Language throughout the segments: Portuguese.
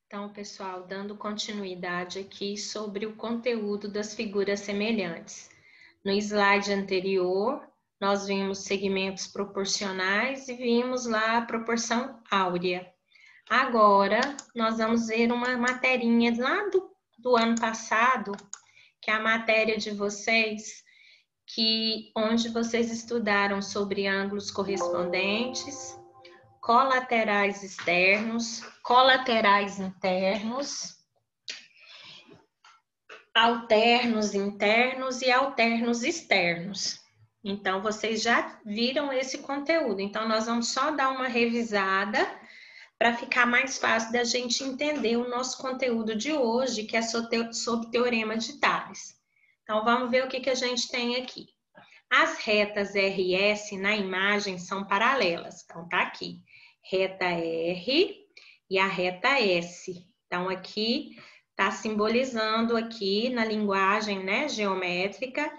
Então, pessoal, dando continuidade aqui sobre o conteúdo das figuras semelhantes. No slide anterior, nós vimos segmentos proporcionais e vimos lá a proporção áurea. Agora, nós vamos ver uma materinha lá do ano passado, que é a matéria de vocês, onde vocês estudaram sobre ângulos correspondentes, colaterais externos, colaterais internos, alternos internos e alternos externos. Então, vocês já viram esse conteúdo. Então, nós vamos só dar uma revisada para ficar mais fácil da gente entender o nosso conteúdo de hoje, que é sobre teorema de Tales. Então, vamos ver o que a gente tem aqui. As retas R e S na imagem são paralelas. Então, tá aqui. Reta R e a reta S. Então, aqui está simbolizando aqui na linguagem, né, geométrica,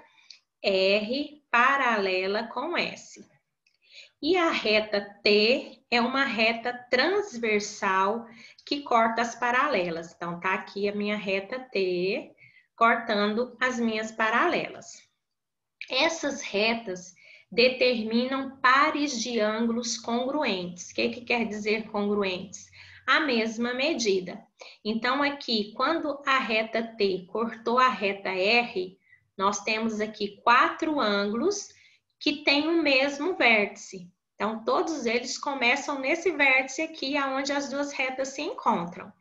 R paralela com S. E a reta T é uma reta transversal que corta as paralelas. Então, tá aqui a minha reta T cortando as minhas paralelas. Essas retas determinam pares de ângulos congruentes. O que quer dizer congruentes? A mesma medida. Então, aqui, quando a reta T cortou a reta R, nós temos aqui 4 ângulos que têm o mesmo vértice. Então, todos eles começam nesse vértice aqui, onde as duas retas se encontram.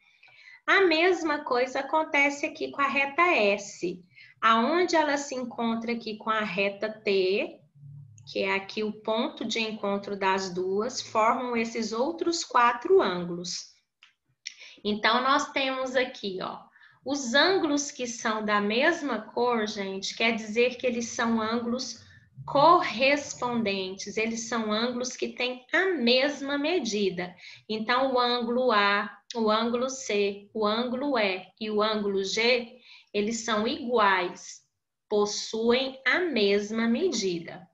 A mesma coisa acontece aqui com a reta S. Aonde ela se encontra aqui com a reta T, que é aqui o ponto de encontro das duas, formam esses outros 4 ângulos. Então, nós temos aqui, ó, os ângulos que são da mesma cor, gente, quer dizer que eles são ângulos correspondentes, eles são ângulos que têm a mesma medida. Então, o ângulo A, o ângulo C, o ângulo E e o ângulo G, eles são iguais, possuem a mesma medida.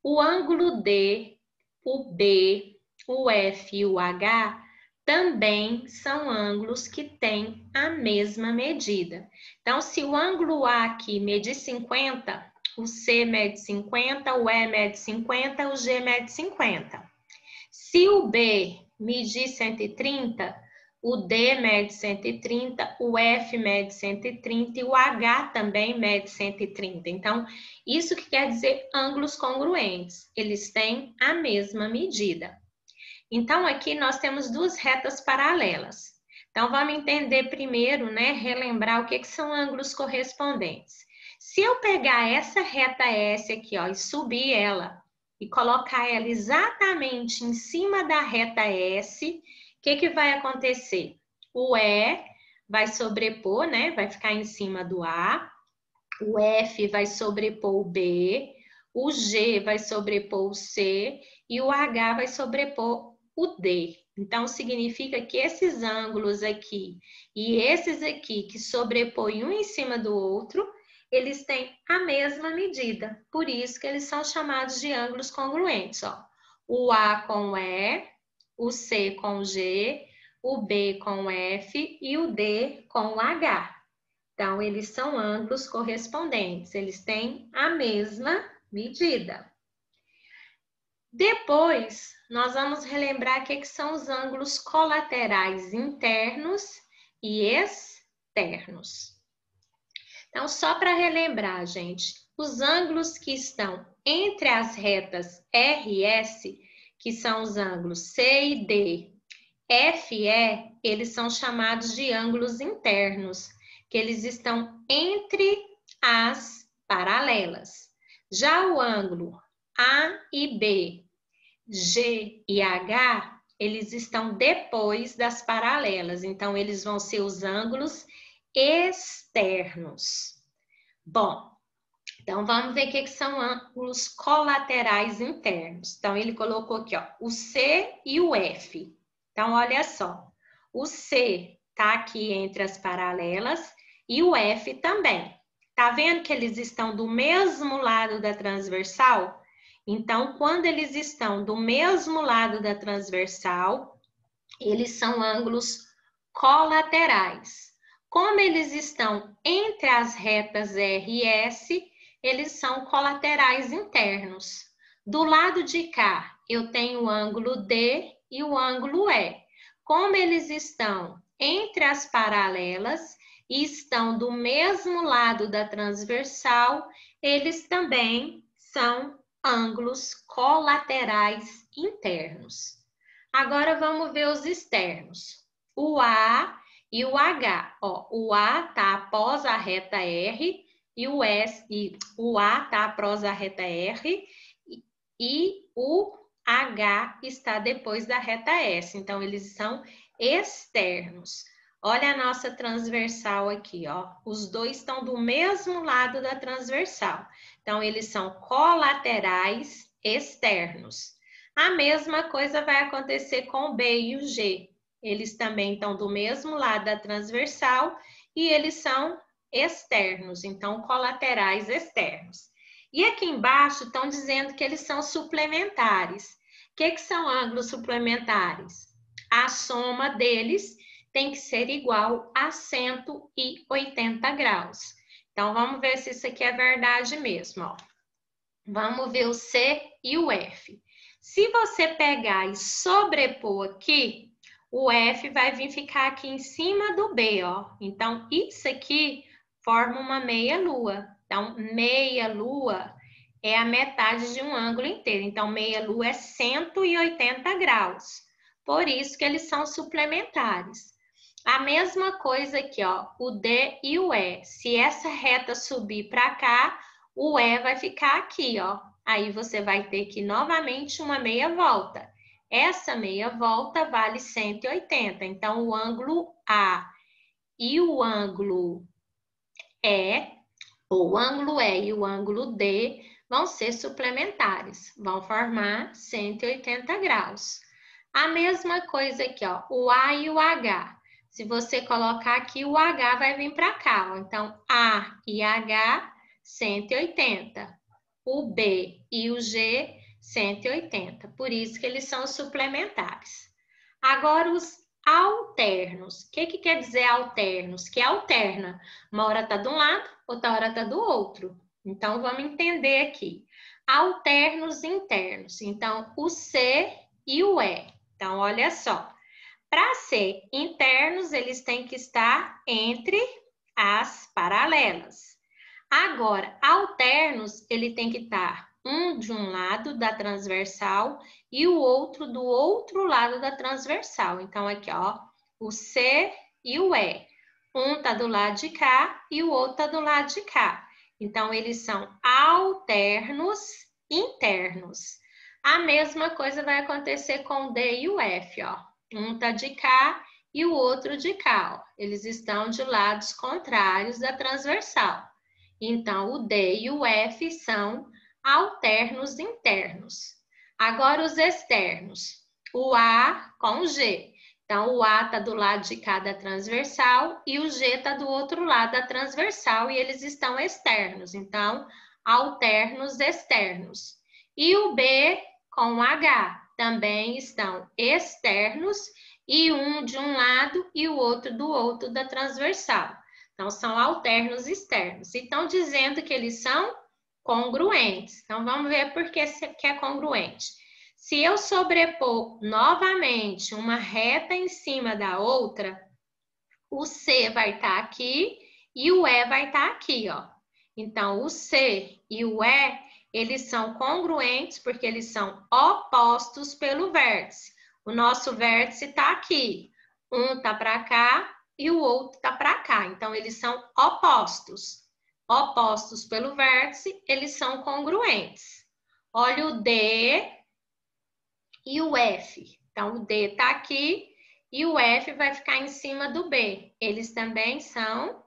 O ângulo D, o B, o F e o H também são ângulos que têm a mesma medida. Então, se o ângulo A aqui medir 50, o C mede 50, o E mede 50, o G mede 50. Se o B medir 130, o D mede 130, o F mede 130 e o H também mede 130. Então, isso que quer dizer ângulos congruentes. Eles têm a mesma medida. Então, aqui nós temos duas retas paralelas. Então, vamos entender primeiro, né, relembrar o que são ângulos correspondentes. Se eu pegar essa reta S aqui, ó, e subir ela, e colocar ela exatamente em cima da reta S, o que vai acontecer? O E vai sobrepor, né, vai ficar em cima do A, o F vai sobrepor o B, o G vai sobrepor o C e o H vai sobrepor o D. Então, significa que esses ângulos aqui e esses aqui que sobrepõem um em cima do outro, eles têm a mesma medida. Por isso que eles são chamados de ângulos congruentes, ó. O A com o E, o C com o G, o B com o F e o D com o H. Então, eles são ângulos correspondentes, eles têm a mesma medida. Depois, nós vamos relembrar o que são os ângulos colaterais internos e externos. Então, só para relembrar, gente, os ângulos que estão entre as retas R e S, que são os ângulos C e D, F e E, eles são chamados de ângulos internos, que eles estão entre as paralelas. Já o ângulo A e B, G e H, eles estão depois das paralelas, então eles vão ser os ângulos externos. Bom, então vamos ver o que são ângulos colaterais internos. Então ele colocou aqui, ó, o C e o F. Então olha só, o C tá aqui entre as paralelas e o F também. Tá vendo que eles estão do mesmo lado da transversal? Então, quando eles estão do mesmo lado da transversal, eles são ângulos colaterais. Como eles estão entre as retas R e S, eles são colaterais internos. Do lado de cá, eu tenho o ângulo D e o ângulo E. Como eles estão entre as paralelas e estão do mesmo lado da transversal, eles também são ângulos colaterais internos. Agora vamos ver os externos. O A e o H. Ó, o A está após a reta R e o A está após a reta R e o H está depois da reta S. Então, eles são externos. Olha a nossa transversal aqui, ó. Os dois estão do mesmo lado da transversal. Então, eles são colaterais externos. A mesma coisa vai acontecer com o B e o G. Eles também estão do mesmo lado da transversal e eles são externos, então colaterais externos. E aqui embaixo estão dizendo que eles são suplementares. O que são ângulos suplementares? A soma deles tem que ser igual a 180 graus. Então, vamos ver se isso aqui é verdade mesmo, ó. Vamos ver o C e o F. Se você pegar e sobrepor aqui, o F vai vir ficar aqui em cima do B, ó. Então, isso aqui forma uma meia-lua. Então, meia-lua é a metade de um ângulo inteiro. Então, meia-lua é 180 graus. Por isso que eles são suplementares. A mesma coisa aqui, ó, o D e o E. Se essa reta subir para cá, o E vai ficar aqui, ó. Aí você vai ter que novamente uma meia volta. Essa meia volta vale 180. Então, o ângulo A e o ângulo E, ou o ângulo E e o ângulo D, vão ser suplementares. Vão formar 180 graus. A mesma coisa aqui, ó, o A e o H. Se você colocar aqui, o H vai vir para cá, ó. Então, A e H, 180. O B e o G, 180. Por isso que eles são suplementares. Agora, os alternos. O que quer dizer alternos? Que alterna. Uma hora está de um lado, outra hora está do outro. Então, vamos entender aqui. Alternos internos. Então, o C e o E. Então, olha só. Para ser internos, eles têm que estar entre as paralelas. Agora, alternos, ele tem que estar um de um lado da transversal e o outro do outro lado da transversal. Então, aqui, ó, o C e o E. Um está do lado de cá e o outro está do lado de cá. Então, eles são alternos internos. A mesma coisa vai acontecer com o D e o F, ó. Um está de cá e o outro de cá, ó. Eles estão de lados contrários da transversal. Então, o D e o F são alternos internos. Agora, os externos. O A com o G. Então, o A está do lado de cá da transversal e o G está do outro lado da transversal e eles estão externos. Então, alternos externos. E o B com o H também estão externos e um de um lado e o outro do outro da transversal. Então, são alternos externos. E estão dizendo que eles são congruentes. Então, vamos ver por que é congruente. Se eu sobrepor novamente uma reta em cima da outra, o C vai estar aqui e o E vai estar aqui, ó. Então, o C e o E, eles são congruentes porque eles são opostos pelo vértice. O nosso vértice está aqui. Um está para cá e o outro está para cá. Então, eles são opostos. Opostos pelo vértice, eles são congruentes. Olha o D e o F. Então, o D está aqui e o F vai ficar em cima do B. Eles também são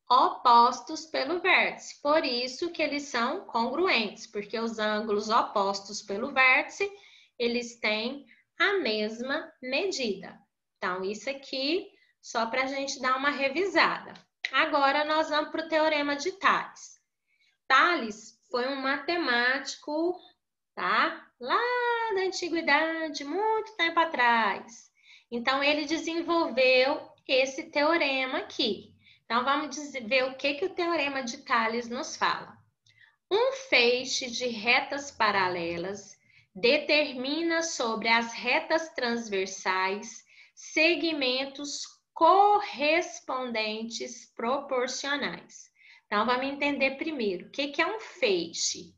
opostos pelo vértice. Por isso que eles são congruentes, porque os ângulos opostos pelo vértice, eles têm a mesma medida. Então, isso aqui, só para a gente dar uma revisada. Agora, nós vamos para o Teorema de Tales. Tales foi um matemático, tá? Lá da antiguidade, muito tempo atrás. Então, ele desenvolveu esse teorema aqui. Então, vamos ver o que o teorema de Tales nos fala. Um feixe de retas paralelas determina sobre as retas transversais segmentos correspondentes proporcionais. Então, vamos entender primeiro o que é um feixe.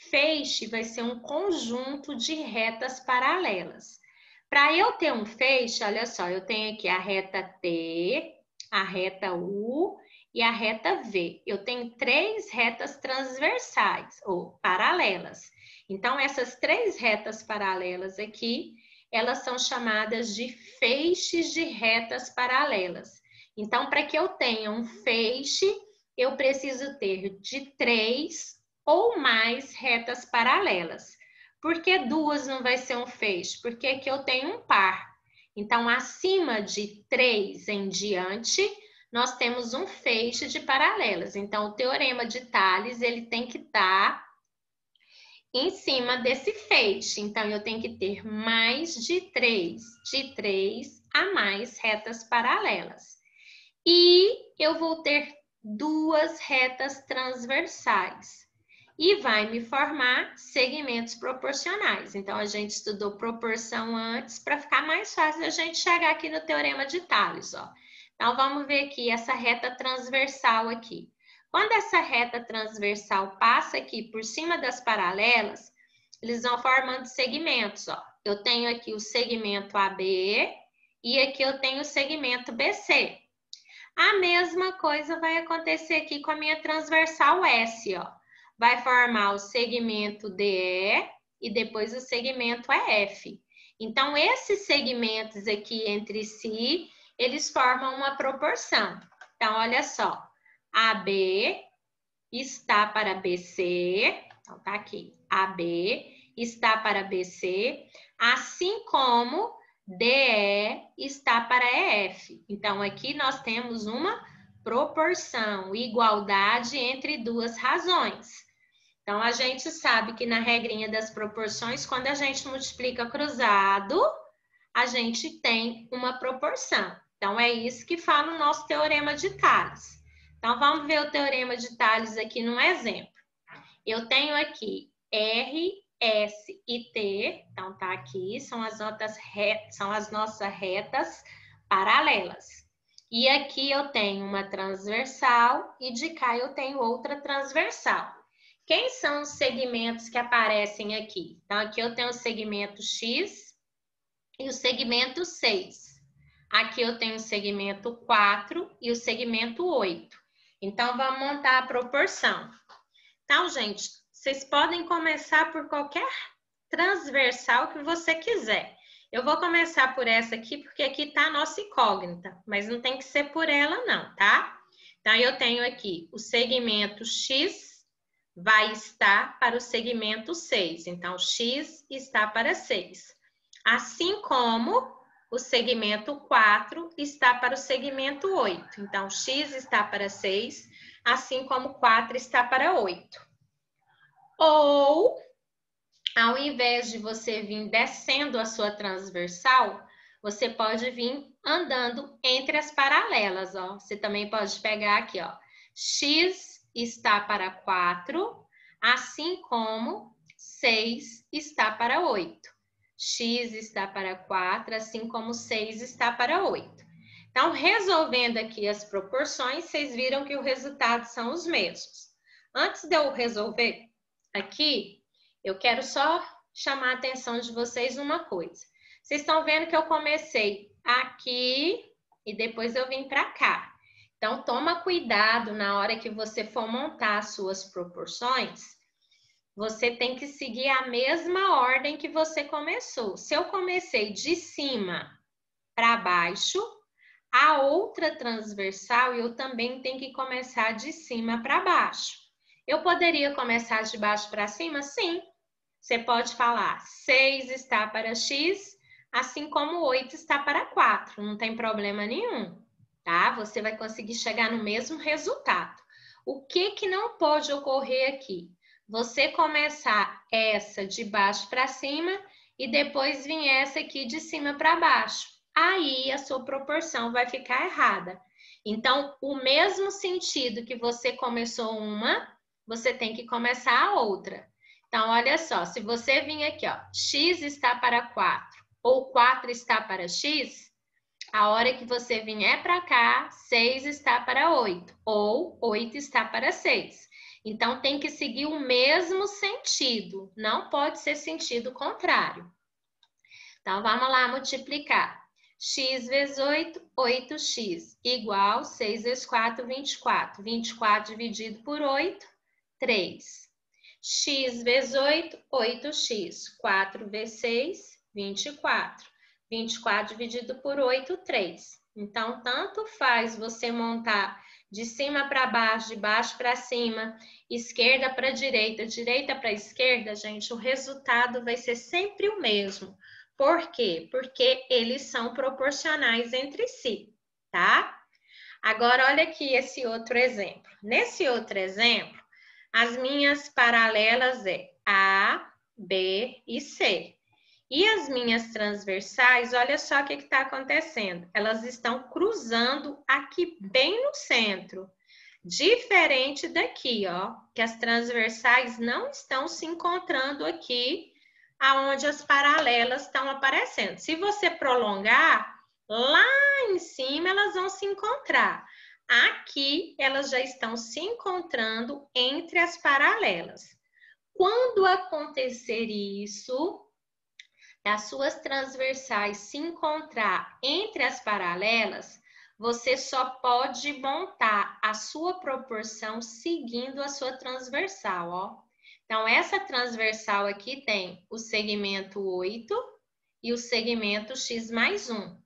Feixe vai ser um conjunto de retas paralelas. Para eu ter um feixe, olha só, eu tenho aqui a reta T, a reta U e a reta V. Eu tenho 3 retas transversais, ou paralelas. Então, essas 3 retas paralelas aqui, elas são chamadas de feixes de retas paralelas. Então, para que eu tenha um feixe, eu preciso ter de 3 ou mais retas paralelas. Por que 2 não vai ser um feixe? Porque aqui eu tenho um par. Então, acima de 3 em diante, nós temos um feixe de paralelas. Então, o teorema de Tales, ele tem que estar em cima desse feixe. Então, eu tenho que ter mais de 3 a mais retas paralelas. E eu vou ter 2 retas transversais. E vai me formar segmentos proporcionais. Então, a gente estudou proporção antes para ficar mais fácil a gente chegar aqui no teorema de Tales, ó. Então, vamos ver aqui essa reta transversal aqui. Quando essa reta transversal passa aqui por cima das paralelas, eles vão formando segmentos, ó. Eu tenho aqui o segmento AB e aqui eu tenho o segmento BC. A mesma coisa vai acontecer aqui com a minha transversal S, ó. Vai formar o segmento DE e depois o segmento EF. Então, esses segmentos aqui entre si, eles formam uma proporção. Então, olha só, AB está para BC, então tá aqui, AB está para BC, assim como DE está para EF. Então, aqui nós temos uma proporção, igualdade entre 2 razões. Então, a gente sabe que na regrinha das proporções, quando a gente multiplica cruzado, a gente tem uma proporção. Então, é isso que fala o nosso teorema de Tales. Então, vamos ver o teorema de Tales aqui num exemplo. Eu tenho aqui R, S e T, então tá aqui, são as nossas retas paralelas. E aqui eu tenho uma transversal e de cá eu tenho outra transversal. Quem são os segmentos que aparecem aqui? Então, aqui eu tenho o segmento X e o segmento 6. Aqui eu tenho o segmento 4 e o segmento 8. Então, vamos montar a proporção. Então, gente, vocês podem começar por qualquer transversal que você quiser. Eu vou começar por essa aqui, porque aqui está a nossa incógnita, mas não tem que ser por ela não, tá? Então, eu tenho aqui o segmento X vai estar para o segmento 6. Então, X está para 6. Assim como o segmento 4 está para o segmento 8. Então, X está para 6, assim como 4 está para 8. Ou, ao invés de você vir descendo a sua transversal, você pode vir andando entre as paralelas, ó. Você também pode pegar aqui, ó. X está para 4, assim como 6 está para 8. X está para 4, assim como 6 está para 8. Então, resolvendo aqui as proporções, vocês viram que o resultado são os mesmos. Antes de eu resolver aqui, eu quero só chamar a atenção de vocês numa coisa. Vocês estão vendo que eu comecei aqui e depois eu vim para cá. Então, toma cuidado na hora que você for montar as suas proporções, você tem que seguir a mesma ordem que você começou. Se eu comecei de cima para baixo, a outra transversal eu também tenho que começar de cima para baixo. Eu poderia começar de baixo para cima? Sim. Você pode falar 6 está para X, assim como 8 está para 4. Não tem problema nenhum. Tá? Você vai conseguir chegar no mesmo resultado. O que não pode ocorrer aqui? Você começar essa de baixo para cima e depois vir essa aqui de cima para baixo. aí a sua proporção vai ficar errada. Então, o mesmo sentido que você começou uma, você tem que começar a outra. Então, olha só, se você vir aqui, ó, x está para 4 ou 4 está para x, a hora que você vier para cá, 6 está para 8 ou 8 está para 6. Então, tem que seguir o mesmo sentido, não pode ser sentido contrário. Então, vamos lá multiplicar. X vezes 8, 8x, igual 6 vezes 4, 24. 24 dividido por 8, 3. X vezes 8, 8x. 4 vezes 6, 24. 24 dividido por 8, 3. Então, tanto faz você montar de cima para baixo, de baixo para cima, esquerda para direita, direita para esquerda, gente, o resultado vai ser sempre o mesmo. Por quê? Porque eles são proporcionais entre si, tá? Agora, olha aqui esse outro exemplo. Nesse outro exemplo, as minhas paralelas é A, B e C. E as minhas transversais, olha só o que está acontecendo. Elas estão cruzando aqui bem no centro. Diferente daqui, ó, que as transversais não estão se encontrando aqui, aonde as paralelas estão aparecendo. Se você prolongar, lá em cima elas vão se encontrar. Aqui elas já estão se encontrando entre as paralelas. Quando acontecer isso, as suas transversais se encontrar entre as paralelas, você só pode montar a sua proporção seguindo a sua transversal, ó. Então, essa transversal aqui tem o segmento 8 e o segmento x mais 1.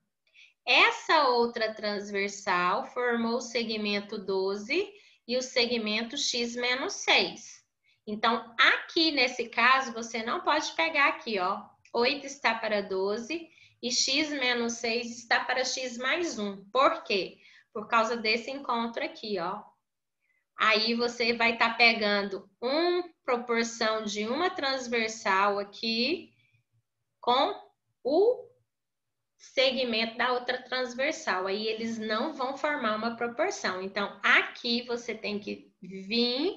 Essa outra transversal formou o segmento 12 e o segmento x menos 6. Então, aqui nesse caso, você não pode pegar aqui, ó. 8 está para 12 e x menos 6 está para x mais 1. Por quê? Por causa desse encontro aqui, ó. Aí você vai estar pegando uma proporção de uma transversal aqui com o segmento da outra transversal. Aí eles não vão formar uma proporção. Então, aqui você tem que vir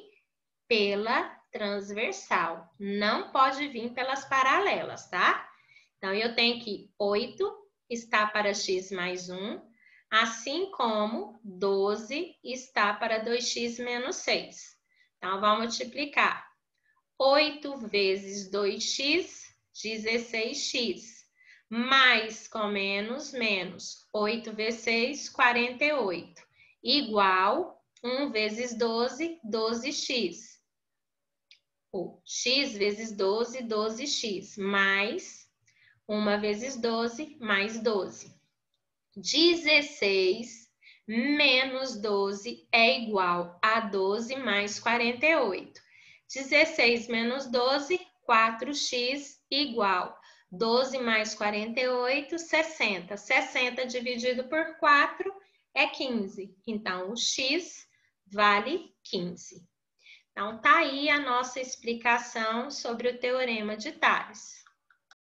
pela transversal. Não pode vir pelas paralelas, tá? Então, eu tenho que 8 está para x mais 1, assim como 12 está para 2x menos 6. Então, vamos multiplicar. 8 vezes 2x, 16x. Mais com menos, menos. 8 vezes 6, 48. Igual 1 vezes 12, 12x. X vezes 12, 12x. Mais 1 vezes 12, mais 12. 16 menos 12 é igual a 12 mais 48. 16 menos 12, 4x igual 12 mais 48, 60. 60 dividido por 4 é 15. Então, o x vale 15. Então, tá aí a nossa explicação sobre o Teorema de Tales.